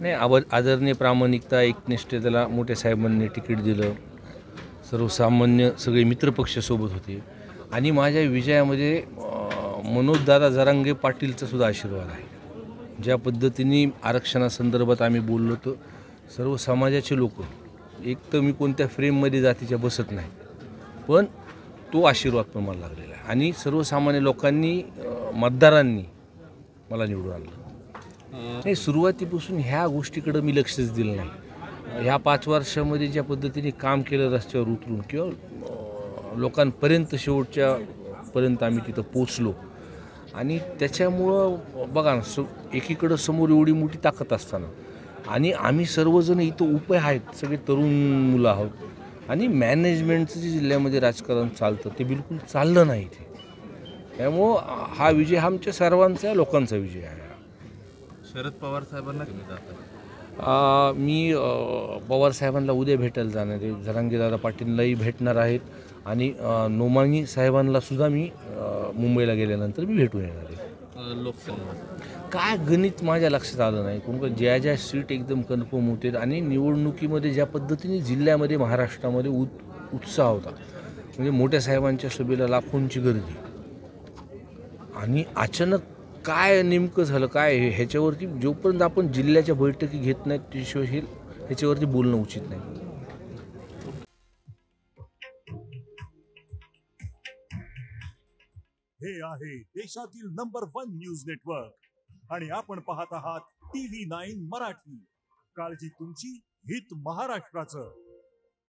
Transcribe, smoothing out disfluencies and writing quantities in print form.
नाही, आदरणीय प्रामाणिकता एकनिष्ठतेला मोठ्या साहेबांनी तिकीट दिलं. सर्वसामान्य सगळे मित्रपक्ष सोबत होते आणि माझ्या विजयामध्ये मनोजदादा जरांगे पाटीलचा सुद्धा आशीर्वाद आहे. ज्या पद्धतीने आरक्षणासंदर्भात आम्ही बोललो तर सर्व समाजाचे लोक, एक तर मी कोणत्या फ्रेममध्ये जातीच्या बसत नाही, पण तो आशीर्वाद पण मला लागलेला आहे आणि सर्वसामान्य लोकांनी मतदारांनी मला निवडून आणलं. नाही, सुरुवातीपासून ह्या गोष्टीकडं मी लक्षच दिलं नाही. ह्या 5 वर्षामध्ये ज्या पद्धतीने काम केलं रस्त्यावर उतरून किंवा लोकांपर्यंत शेवटच्यापर्यंत आम्ही तिथं पोचलो आणि त्याच्यामुळं बघा ना, एकीकडं समोर एवढी मोठी ताकद असताना आणि आम्ही सर्वजण इथं उभे आहेत, सगळे तरुण मुलं आहोत आणि मॅनेजमेंटचं जे जिल्ह्यामध्ये राजकारण चालतं ते बिलकुल चाललं नाही इथे. त्यामुळं हा विजय आमच्या सर्वांचा लोकांचा विजय आहे. शरद पवार साहेबांना तुम्ही जाता? मी पवार साहेबांना उद्या भेटायला जाणार आहे. जरांगेदादा पाटीललाही भेटणार आहेत आणि नोमानी साहेबांना सुद्धा मी मुंबईला गेल्यानंतर मी भेटून येणार आहे. लोकसभा काय गणित माझ्या लक्षात आलं नाही, कारण ज्या ज्या सीट एकदम कन्फर्म होते आणि निवडणुकीमध्ये ज्या पद्धतीने जिल्ह्यामध्ये महाराष्ट्रामध्ये उत्साह होता, म्हणजे मोठ्या साहेबांच्या सभेला लाखोंची गर्दी आणि अचानक काय नेमकं झालं काय ह्याच्यावरती जोपर्यंत आपण जिल्ह्याच्या बैठकी घेत नाहीत त्याशिवाय ह्याच्यावरती बोलणं उचित नाही. हे आहे देशातील नंबर 1 न्यूज नेटवर्क आणि आपण पाहत आहात TV9 मराठी. काळजी तुमची, हित महाराष्ट्राचं.